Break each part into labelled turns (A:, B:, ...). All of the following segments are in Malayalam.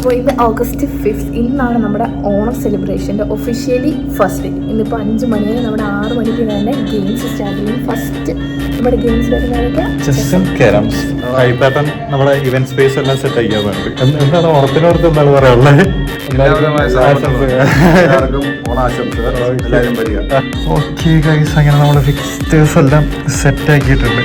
A: അപ്പോൾ ഇത് August 5th ഇന്നാണ് നമ്മുടെ ഓണം സെലിബ്രേഷൻ്റെ ഒഫീഷ്യലി ഫസ്റ്റ് ഡേ. ഇന്നിപ്പോൾ 5 മണിയാണ്, നമ്മുടെ 6 മണിക്ക് തന്നെ ഗെയിംസ് സ്റ്റാർട്ട് ചെയ്യും. ഫസ്റ്റ് നമ്മുടെ ഗെയിംസ് വരുന്നതൊക്കെ
B: ചെസ്സും ക്യാരംസ്. ഇപ്പം നമ്മുടെ ഇവന്റ് സ്പേസ് എല്ലാം സെറ്റ് ആക്കിയാറുണ്ട്. എന്താണ് ഓണത്തിനോർത്ത് എന്താണ് പറയാനുള്ളത്? ഓക്കെ ഗൈസ്, അങ്ങനെ നമ്മൾ ഫിക്സ്റ്റേഴ്സ് എല്ലാം സെറ്റ് ആക്കിയിട്ടുണ്ട്.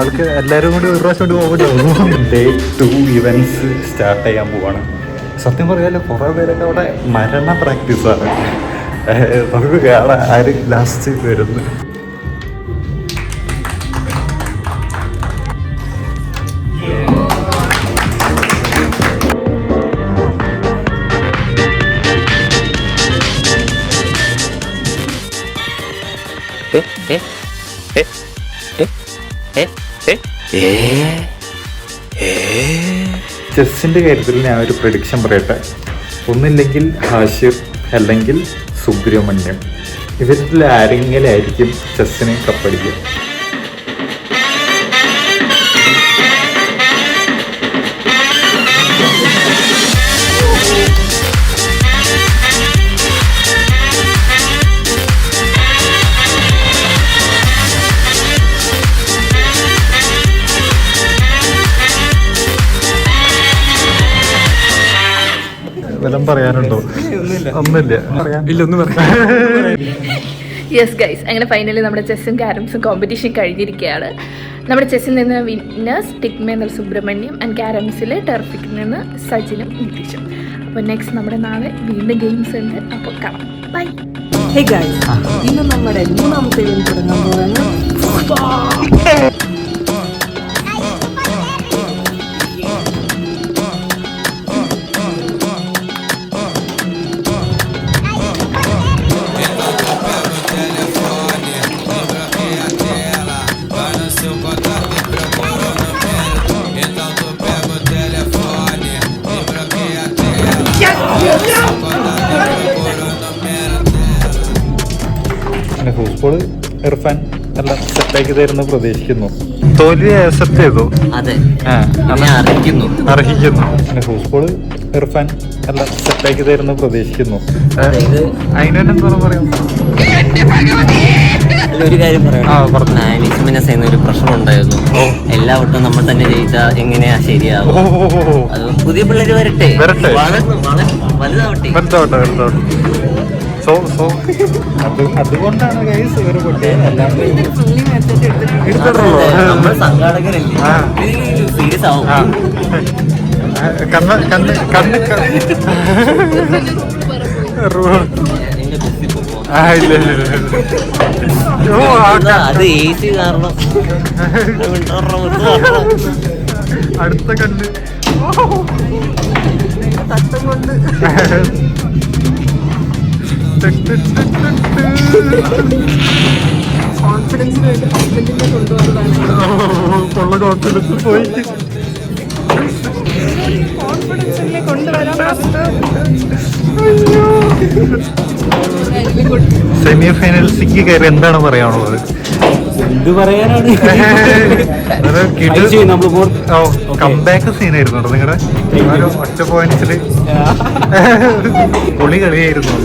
B: ആൾക്ക് എല്ലാവരും കൂടി ഒരു പ്രാവശ്യം കൊണ്ട് പോകും. ഡേ 2 ഇവൻറ്റ്സ് സ്റ്റാർട്ട് ചെയ്യാൻ പോവാണ്. സത്യം പറയാലോ, കുറേ പേരൊക്കെ അവിടെ മരണ പ്രാക്ടീസാണ്. നമുക്ക് കാണാൻ ആര് ലാസ്റ്റ് വരുന്നു. ചെസ്സിൻ്റെ കാര്യത്തിൽ ഞാൻ ഒരു പ്രഡിക്ഷൻ പറയട്ടെ. ഒന്നില്ലെങ്കിൽ ഹാഷിർ അല്ലെങ്കിൽ സുബ്രഹ്മണ്യം, ഇവരിൽ ആരെങ്കിലും ആയിരിക്കും ചെസ്സിനെ കപ്പടിക്കുക. വല്ലതും പറയാനുണ്ടോ? ഒന്നുമില്ല.
A: യെസ് ഗൈസ്, അങ്ങനെ ഫൈനലി നമ്മുടെ ചെസ്സും ക്യാരംസും കോമ്പറ്റീഷൻ കഴിഞ്ഞിരിക്കുകയാണ്. നമ്മുടെ ചെസ്സിൽ നിന്ന് വിന്നേഴ്സ് ടിക്മേന്ദ്ര സുബ്രഹ്മണ്യം ആൻഡ് ക്യാരംസിൽ ടെർഫിക്കിൽ നിന്ന് സജിനും നിതീഷും. അപ്പോൾ നെക്സ്റ്റ് നമ്മുടെ നാളെ വീണ്ടും ഗെയിംസ് ഉണ്ട്. അപ്പോൾ കാണാം. ബൈ.
C: ഹേ ഗൈസ്, ഇന്ന് നമ്മുടെ 3ാമത്തെ ഗെയിം തുടങ്ങാൻ പോകുന്നത്
B: ഫുട്ബോൾ ഇർഫാൻ എല്ലാം സെറ്റാക്കി തരുന്നു പ്രതീക്ഷിക്കുന്നു. തോൽവി അക്സെപ്റ്റ് ചെയ്തു. അർഹിക്കുന്നു. ഫുട്ബോൾ ഇർഫാൻ എല്ലാം സെറ്റാക്കി തരുന്നു പ്രതീക്ഷിക്കുന്നു. അതിനെന്താ പറയാ?
D: ഒരു കാര്യം പറയാം, ഒരു പ്രശ്നം ഉണ്ടായിരുന്നു. എല്ലാ വട്ടം നമ്മൾ തന്നെ ജയിച്ചാൽ എങ്ങനെയാ ശരിയാവും? അത് പുതിയ പിള്ളേര് വരട്ടെ, വലുതാവട്ടെ.
B: അതുകൊണ്ടാണ് ഗൈസ് ഇവര്
D: നമ്മൾ സംഘാടകരല്ലേ, സീരിയസ് ആവും. അത് AC കാരണം
B: അടുത്ത കണ്ട് തട്ടം കൊണ്ട്
C: കോൺഫിഡൻസിന് വേണ്ടി ഹസ്ബൻഡിനെ കൊണ്ടുവന്നതാണ്.
B: കോൺഫിഡൻസ് പോയി.
C: കോൺഫിഡൻസിനെ കൊണ്ടുവരാൻ
B: സെമി ഫൈനൽസിക്ക് കയറി എന്താണ് പറയാനുള്ളത്?
D: എന്ത് പറയാനാണ്,
B: കംബാക്ക് സീനായിരുന്നു നിങ്ങളുടെ ഒറ്റ പോയിന്റ്സില്. പൊളി കളിയായിരുന്നു.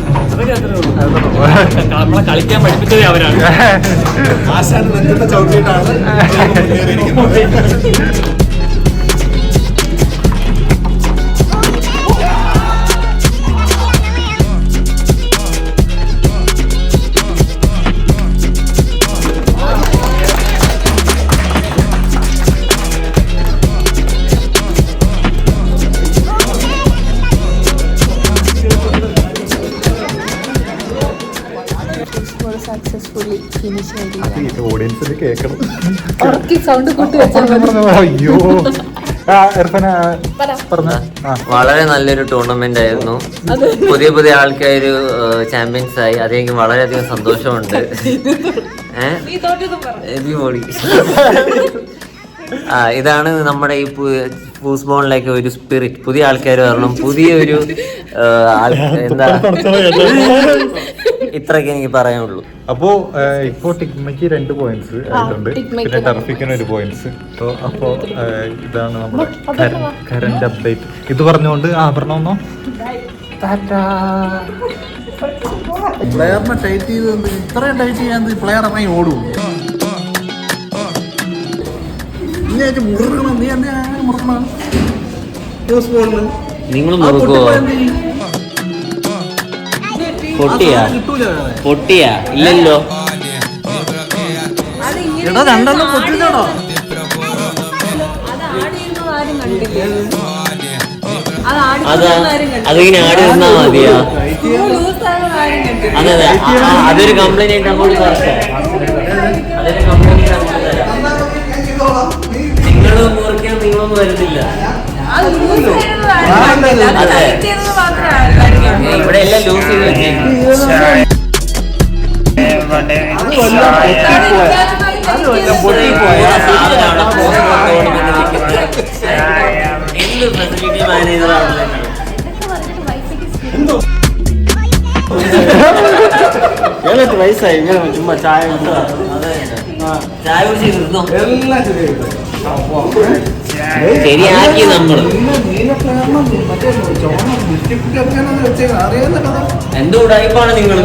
D: നമ്മളെ കളിക്കാൻ പഠിപ്പിച്ചതേ അവരാണ്.
A: സക്സസ്ഫുള്ളി ഫിനിഷ് ചെയ്തിരിക്കുകയാണ്.
B: ഓഡിയൻസിൽ കേൾക്കണം.
A: സൗണ്ട് കൂട്ടി വെച്ചാൽ
B: അയ്യോ ഇർഫാന പറഞ്ഞ
D: വളരെ നല്ലൊരു ടൂർണമെന്റ് ആയിരുന്നു. പുതിയ പുതിയ ആൾക്കാർ ചാമ്പ്യൻസ് ആയി. അതെനിക്ക് വളരെയധികം സന്തോഷമുണ്ട്. ഇതാണ് നമ്മുടെ ഈ ഫൂസ്ബോളിലേക്ക് ഒരു സ്പിരിറ്റ്. പുതിയ ആൾക്കാർ വരണം, പുതിയൊരു എന്താ ഇത്രയൊക്കെ എനിക്ക് പറയാനുള്ളൂ.
B: അപ്പോ ഇപ്പോ ടിഗ്മയ്ക്ക് 2 പോയിന്റ്സ് ആയിട്ടുണ്ട്, പിന്നെ ടർഫിക്കിന് 1 പോയിന്റ്സ്. അപ്പോ ഇതാണ് നമ്മുടെ കറന്റ് അപ്ഡേറ്റ്. ഇത് പറഞ്ഞുകൊണ്ട് പറഞ്ഞോ
C: പ്ലെയറിനെ ടൈറ്റ് ചെയ്ത് ഇത്രയും ടൈറ്റ് ചെയ്യാൻ പ്ലെയർ ഇറങ്ങി ഓടും. മുറുകണം, നീ എന്നെ മുറുകണം.
D: നിങ്ങൾ പൊട്ടിയാ ഇല്ലല്ലോ.
C: എടാ രണ്ടെണ്ണം പൊട്ടിച്ചോടോ.
D: അതിങ്ങനെ ആടി നിന്നാ മതിയാ. അതെ അതെ, അതൊരു കംപ്ലൈന്റ് ആയിട്ട് അങ്ങോട്ട് അതൊരു കംപ്ലൈന്റ് നിങ്ങളും മുറിക്കാൻ നിങ്ങളൊന്നും വരുന്നില്ല. ഇവിടെ എല്ലാം ലൂസ് ചെയ്ത് വെച്ചേക്കും. എന്ത് ഫെസിലിറ്റി മാനേജറാണല്ലോ.
C: വയസ്സായി ചുമ്മാ ചായ
D: ചായ കുടിച്ചിരുന്നോ? ശരിയാക്കി നമ്മള് എന്തോ ഉടായിപ്പാണ് നിങ്ങൾ.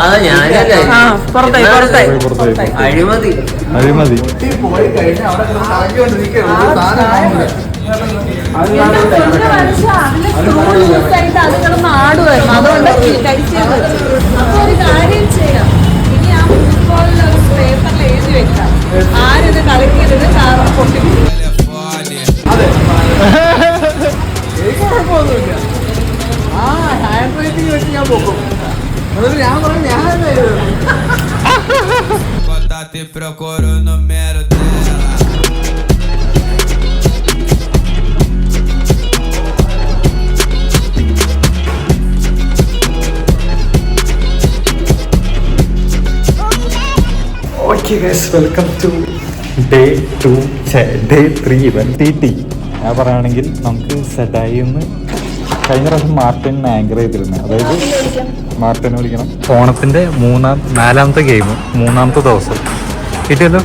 D: അതാ ഞാനല്ലേ അഴിമതി
C: പോയി കഴിഞ്ഞാൽ
A: ആടുമായിരുന്നു. അതുകൊണ്ട് കഴിച്ചത് അപ്പൊ ഒരു കാര്യം ചെയ്യാം, ഇനി ആ ഫുട്ബോളിൽ ഒരു പേപ്പറിൽ എഴുതി വെക്കാം, ആരിത് കളിക്കരുത്, കാരണം പൊട്ടിക്കും.
C: കുഴപ്പമൊന്നുമില്ല. ഹാൻഡ് റൈറ്റിംഗ് വെച്ച് ഞാൻ പോകും. എന്നിട്ട് ഞാൻ പറഞ്ഞു ഞാൻ
B: okay guys, welcome to day 3 event TT. ഞാൻ പറയുകയാണെങ്കിൽ നമുക്ക് സെഡായിന്ന് കഴിഞ്ഞ പ്രാവശ്യം മാർട്ടിൻ ആങ്കർ ചെയ്തിരുന്നത്, അതായത് മാർട്ടിനെ വിളിക്കണം. ഓണത്തിന്റെ 4ാമത്തെ ഗെയിം 3ാമത്തെ ദിവസം കിട്ടിയല്ലോ.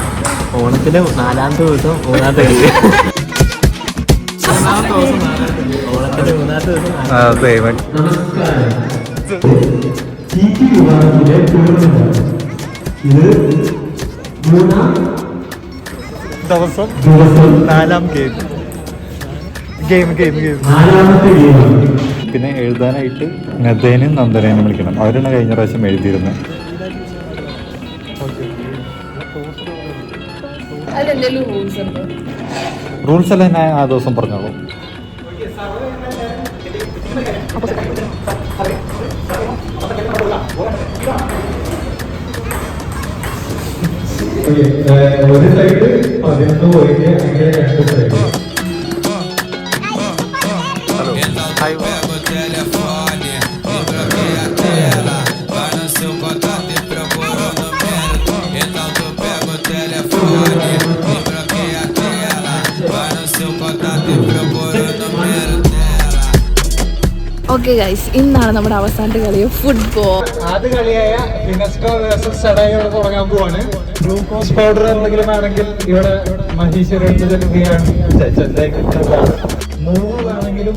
D: ഓണത്തിന്റെ 4ാമത്തെ ദിവസം 3ാമത്തെ
B: ദിവസം 4ാം ഗെയിം. പിന്നെ എഴുതാനായിട്ട് നദേനും നന്ദനേനും വിളിക്കണം. അവരാണ് കഴിഞ്ഞ പ്രാവശ്യം എഴുതിയിരുന്നത്. റൂൾസ് എല്ലാം ഞാൻ ആ ദിവസം പറഞ്ഞോളൂ. ഒരു സൈഡ് 11 പോയിട്ട് അങ്ങനെ 2 സൈഡ്.
A: ഓക്കെ ഗൈസ്, ഇന്നാണ് നമ്മുടെ അവസാനത്തെ കളി ഫുട്ബോൾ.
B: ആദ്യ കളിയായ യുനെസ്കോ വേഴ്സസ് സഡായോടെ തുടങ്ങാൻ പോവാണ്. ഗ്ലൂക്കോസ് പൗഡർ എന്തെങ്കിലും ആണെങ്കിൽ ഇവിടെ മഹീശ്വര ആണെങ്കിലും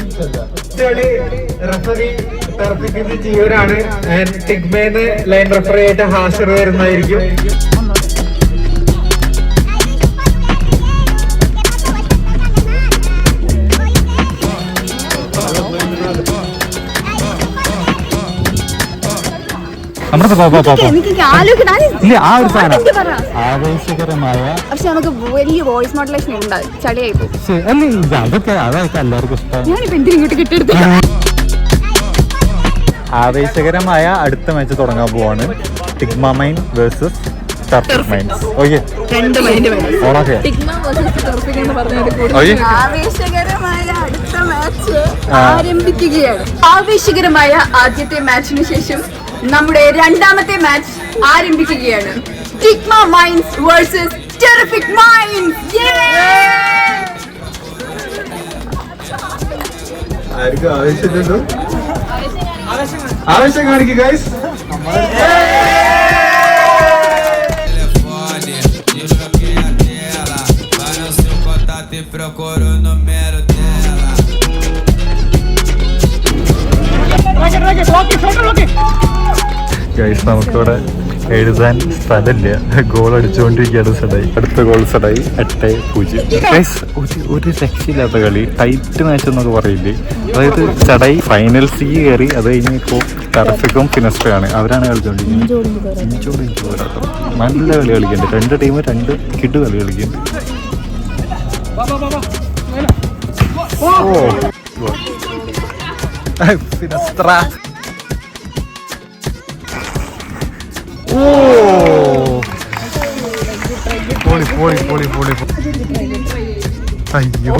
B: റെഫറി ടർഫിക്കിന്റെ ജിയോരാണ്. ടിഗ്മേന്ന് ലൈൻ റെഫറി ആയിട്ട് ഹാഷർ വരുന്നതായിരിക്കും. ആ ഒരു സാധനം ആവേശകരമായ,
A: പക്ഷെ നമുക്ക് വലിയ വോയിസ് മോഡുലേഷൻ ഉണ്ടാവും, ചളിയായി പോകും.
B: അതൊക്കെ എല്ലാവർക്കും ഇഷ്ടമാണ്.
A: ഞാനിപ്പോ എന്തിനും ഇങ്ങോട്ട് കിട്ടിയെടുത്തു.
B: ആവേശകരമായ അടുത്ത മാച്ച് തുടങ്ങാൻ പോവാണ്. ടിഗ്മ മൈൻ വേഴ്സസ് ടർഫിക് മൈൻസ്. ഓക്കെ ഓണൊക്കെ
E: ആവേശകരമായ അടുത്ത മാച്ച് ആരംഭിക്കുകയാണ്. ആവേശകരമായ ആദ്യത്തെ മാച്ചിന് ശേഷം നമ്മുടെ രണ്ടാമത്തെ മാച്ച് ആരംഭിക്കുകയാണ്. ടിഗ്മ മൈൻസ് വേഴ്സസ് ടെറിഫിക് മൈൻസ്.
C: ആർക്കും ആവേശമില്ലല്ലോ. ആവേശം കാണിക്കുക ഗൈസ്.
B: ഗൈസ് നമുക്കിവിടെ എഴുതാൻ സ്ഥലമില്ല. ഗോൾ അടിച്ചുകൊണ്ടിരിക്കുകയാണ് സഡായി. അടുത്ത ഗോൾ സഡായി 8-0. ഗൈസ് ഒരു രക്ഷയില്ലാത്ത കളി. ടൈറ്റ് മാച്ച് എന്നൊക്കെ പറയില്ലേ. അതായത് സഡായി ഫൈനൽസിൽ കയറി. അത് കഴിഞ്ഞ് ഇപ്പോൾ ടർഫിക്കും ഫിനസ്ട്രയാണ് അവരാണ് കളിച്ചുകൊണ്ടിരിക്കുന്നത്. നല്ല കളി കളിക്കുന്നുണ്ട്. രണ്ട് ടീം രണ്ട് കിഡ് കളി കളിക്കുന്നുണ്ട്. ഫിനസ്ട്ര അയ്യോ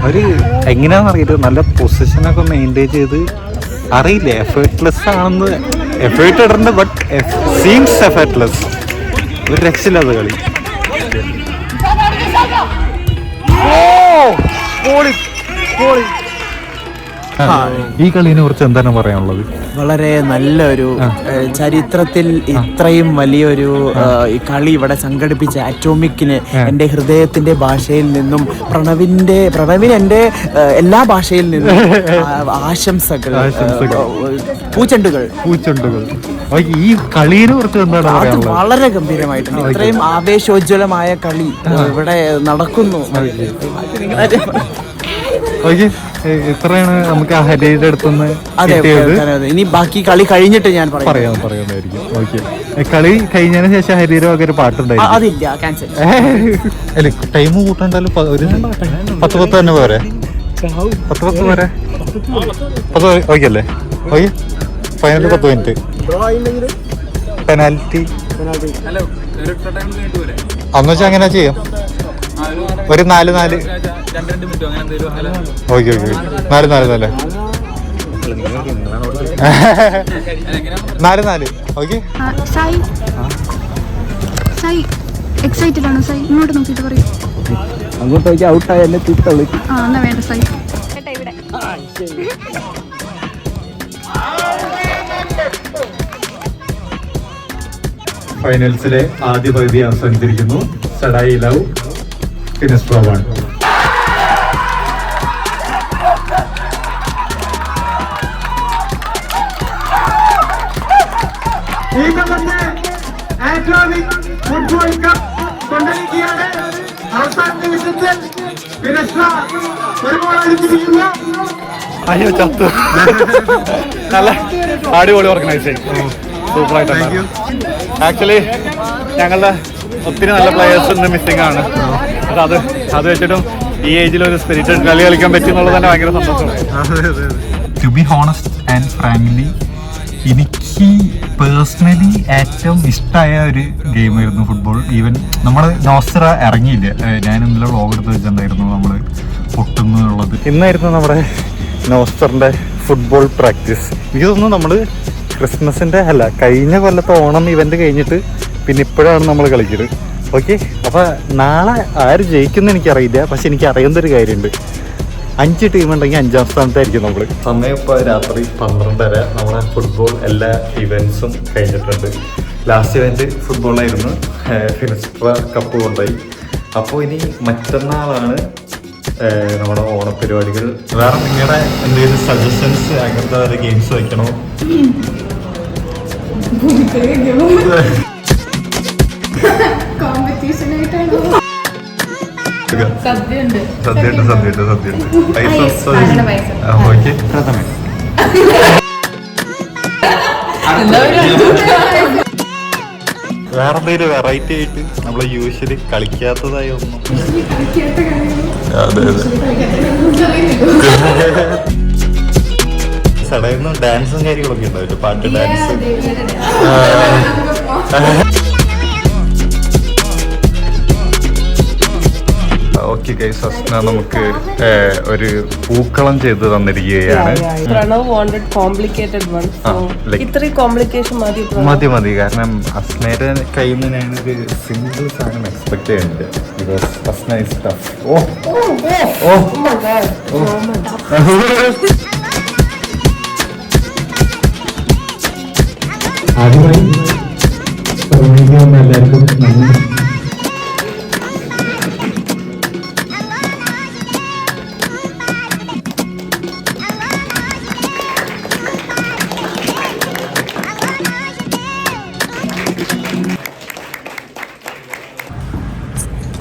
B: അവര് എങ്ങനെയാണെന്ന് അറിയില്ല. നല്ല പൊസിഷനൊക്കെ മെയിൻറ്റെയിൻ ചെയ്ത് അറിയില്ല. എഫേർട്ട്ലെസ് ആണെന്ന് എഫേർട്ട് ഇടണ്ട. But seems effortless. ഒരു രക്ഷയില്ലാത്ത കളി. ഈ കളിനെ കുറിച്ച് എന്താണ് പറയാനുള്ളത്?
F: വളരെ നല്ലൊരു ചരിത്രത്തിൽ ഇത്രയും വലിയൊരു ഈ കളി ഇവിടെ സംഘടിപ്പിച്ച അറ്റോമിക്കിന് എൻ്റെ ഹൃദയത്തിന്റെ ഭാഷയിൽ നിന്നും പ്രണവിന് എൻ്റെ എല്ലാ ഭാഷയിൽ നിന്നും ആശംസകൾ. പൂച്ചെണ്ടുകൾ.
B: ഈ കളിയെ കുറിച്ച് എന്താണ്
F: അത് വളരെ ഗംഭീരമായിട്ടുണ്ട്. ഇത്രയും ആവേശോജ്വലമായ കളി ഇവിടെ നടക്കുന്നു.
B: ഇത്രയാണ് നമുക്ക് ആ ഹരിയുടെ അടുത്തുനിന്ന്.
F: ഇനി ബാക്കി കളി കഴിഞ്ഞിട്ട് ഞാൻ
B: പറയാമായിരിക്കും. ഓക്കെ, കളി കഴിഞ്ഞതിന് ശേഷം ഹരിയുടെ വക ഒരു പാട്ടുണ്ടായിരുന്നു.
F: അതില്ല, ക്യാൻസൽ.
B: അല്ലെ ടൈം കൂട്ടണ്ടല്ലോ. ഒരു 10 തന്നെ പോരെ. 10 പോരെ. 10 ഓക്കെ അല്ലേ? Okay, final 10 minute. പെനാൽറ്റി അന്ന് വെച്ചാൽ അങ്ങനെ ചെയ്യാം. ഒരു 4-4. ഓക്കെ 4-4. 4-4. ഓക്കെ.
E: എക്സൈറ്റഡ് ആണോ സൈ? ഇങ്ങോട്ട് നോക്കിയിട്ട് പറയൂ.
F: അങ്ങോട്ടേക്ക് ഔട്ടായ എന്നെ തിട്ടളി.
E: എന്നാ വേണ്ട സൈ.
B: ഫൈനൽസിലെ ആദ്യ പകുതി അവസാനിച്ചിരിക്കുന്നു. സഡായി ലവ് ഫിനിസ്ട്ര 1.
C: ഫുട്ബോൾ കപ്പ് കൊണ്ടിരിക്കുകയാണ്. അവസാന നിമിഷത്തിൽ ഫിനിസ്ട്ര ഒരു ഗോൾ അടിച്ചിരിക്കുന്നു.
B: അയ്യോ ചത്തു. നല്ല അടിപൊളി ഓർഗനൈസിങ്. സൂപ്പറായിട്ടാണ്. ആക്ച്വലി ഞങ്ങളുടെ ഒത്തിരി നല്ല പ്ലെയേഴ്സ് ഇന്ന് മിസ്സിംഗ് ആണ്. അത് വെച്ചിട്ടും ഈ ഏജിൽ ഒരു സ്പിരിറ്റഡ് കളി കളിക്കാൻ പറ്റും എന്നുള്ളത് തന്നെ ഭയങ്കര സന്തോഷമാണ്. To be honest and frankly എനിക്ക് പേഴ്സണലി ഏറ്റവും ഇഷ്ടമായ ഒരു ഗെയിമായിരുന്നു ഫുട്ബോൾ. ഈവൻ നമ്മൾ നോസ്റ്റർ ഇറങ്ങിയില്ല. ഞാൻ ഇന്നലെ വ്ളോഗ് എടുത്ത് വെച്ചിട്ടുണ്ടായിരുന്നു നമ്മൾ പൊട്ടുന്നുള്ളത്. ഇന്നായിരുന്നു നമ്മുടെ നോസ്റ്ററിൻ്റെ ഫുട്ബോൾ പ്രാക്ടീസ്. എനിക്ക് തോന്നുന്നു നമ്മൾ ക്രിസ്മസിൻ്റെ കഴിഞ്ഞ കൊല്ലത്തെ ഓണം ഇവൻ്റ് കഴിഞ്ഞിട്ട് പിന്നെ ഇപ്പോഴാണ് നമ്മൾ കളിക്കുന്നത്. ഓക്കെ, അപ്പോൾ നാളെ ആര് ജയിക്കുമെന്ന് എനിക്കറിയില്ല. പക്ഷെ എനിക്ക് അറിയുന്നൊരു കാര്യമുണ്ട്. 5 ടീമുണ്ടെങ്കിൽ 5ാം സ്ഥാനത്തായിരിക്കും നമ്മൾ. സമയം ഇപ്പോൾ രാത്രി 12:30. നമ്മുടെ ഫുട്ബോൾ എല്ലാ ഇവൻറ്റ്സും കഴിഞ്ഞിട്ടുണ്ട്. ലാസ്റ്റ് ഇവൻറ്റ് ഫുട്ബോളായിരുന്നു. ഫിനിസ്ട്ര കപ്പ് കൊണ്ടുപോയി. അപ്പോൾ ഇനി മറ്റന്നാളാണ് നമ്മുടെ ഓണപരിപാടികൾ. വേറെ നിങ്ങളുടെ എന്തെങ്കിലും സജഷൻസ് അങ്ങനത്തെ ഒരു ഗെയിംസ് വയ്ക്കണോ? സദ്യയുണ്ട്. വേറെ എന്തെങ്കിലും വെറൈറ്റി ആയിട്ട് നമ്മൾ യൂഷ്വലി കളിക്കാത്തതായി ഒന്നും? അതെ. ചടയുന്ന ഡാൻസും കാര്യങ്ങളൊക്കെ ഉണ്ടാവില്ല, പാട്ട് ഡാൻസ്. ഓക്കെ ഗൈസ്, അസ്ന നമുക്ക് ഒരു പൂക്കളം ചെയ്ത് തന്നിരിക്കുകയാണ്.
G: Pranav wanted complicated one. ഇത്രയും കോംപ്ലിക്കേഷൻ മതി.
B: മതി, കാരണം അസ്നയുടെ കയ്യിൽ നിന്ന് ഞാനൊരു സിമ്പിൾ സാധനം എക്സ്പെക്ട് ചെയ്യുന്നുണ്ട്. Because Asna is tough. ആദ്യമായി എല്ലാവർക്കും നന്ദി.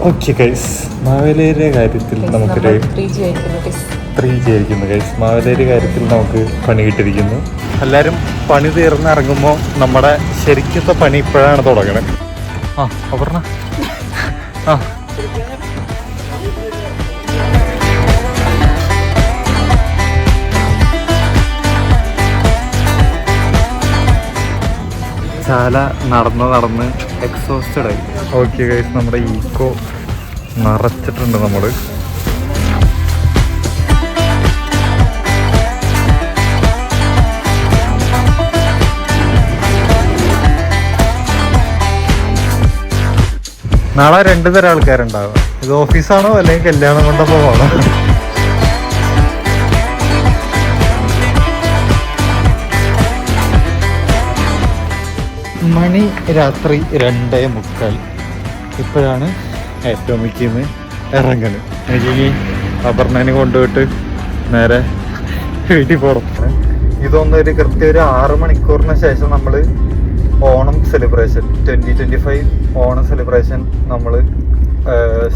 B: ഓക്കെ ഗൈസ്, മാവേലിയുടെ കാര്യത്തിൽ നമുക്കൊരു 3G ആയിരിക്കുന്നു ഗൈസ്. മാവേലിയുടെ കാര്യത്തിൽ നമുക്ക് പണി കിട്ടിയിരിക്കുന്നു. എല്ലാവരും പണി തീർന്ന് ഇറങ്ങുമ്പോൾ നമ്മുടെ ശരിക്കത്തെ പണി ഇപ്പോഴാണ് തുടങ്ങണത്. അപർണ ചാല നടന്ന് എക്സോസ്റ്റഡ് ആയി. ഓക്കെ ഗൈസ്, നമ്മുടെ ഈക്കോ നിറച്ചിട്ടുണ്ട് നമ്മൾ. നാളെ 2 തരം ആൾക്കാരുണ്ടാവുക. ഇത് ഓഫീസാണോ അല്ലെങ്കിൽ കല്യാണം കൊണ്ടപ്പോ പോകണം. മണി രാത്രി 2:45. ഇപ്പോഴാണ് ആറ്റോമിക്കിൽ നിന്ന് ഇറങ്ങുന്നത്. എനിക്ക് അപർണനെ കൊണ്ടുപോയിട്ട് നേരെ വീട്ടിൽ പോകണം. ഇതൊന്നും ഒരു കൃത്യം ഒരു 6 മണിക്കൂറിന് ശേഷം നമ്മൾ ഓണം സെലിബ്രേഷൻ 2025 ഓണം സെലിബ്രേഷൻ നമ്മൾ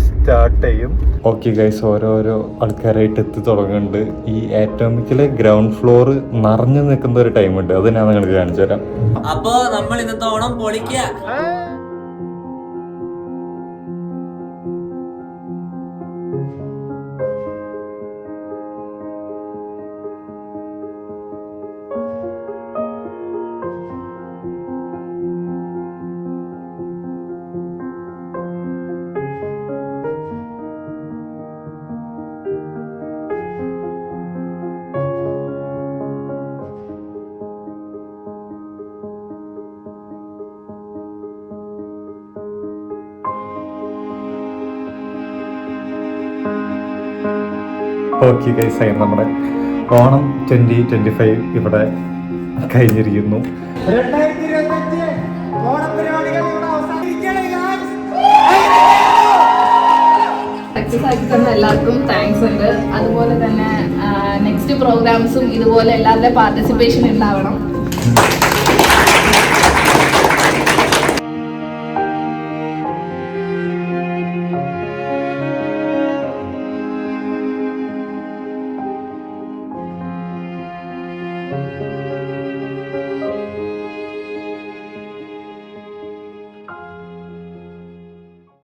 B: സ്റ്റാർട്ട് ചെയ്യും. ഓക്കെ ഗൈസ്, ഓരോരോ ആൾക്കാരായിട്ട് എത്തി തുടങ്ങുന്നുണ്ട്. ഈ ആറ്റോമിക്കിലെ ഗ്രൗണ്ട് ഫ്ലോർ നിറഞ്ഞു നിൽക്കുന്ന ഒരു ടൈമുണ്ട്, അത് ഞാൻ നിങ്ങൾക്ക് കാണിച്ചു തരാം.
D: അപ്പോ നമ്മൾ ഇന്നത്തെ ഓണം പൊളിക്കുക.
B: ഓക്കെ ഗൈസ്, നമ്മുടെ ഓണം 2025 ഇവിടെ കഴിഞ്ഞിരിക്കുന്നു.
C: 2025 ഓണപരിപാടികൾ ഇവിടെ അവസാനിക്കുകയാണ് guys.
A: സക്സസ് ആക്കി തന്ന എല്ലാവർക്കും താങ്ക്സ് ഉണ്ട്. അതുപോലെ തന്നെ നെക്സ്റ്റ് പ്രോഗ്രാംസും ഇതുപോലെ എല്ലാവരുടെ പാർട്ടിസിപ്പേഷൻ ഉണ്ടാവണം.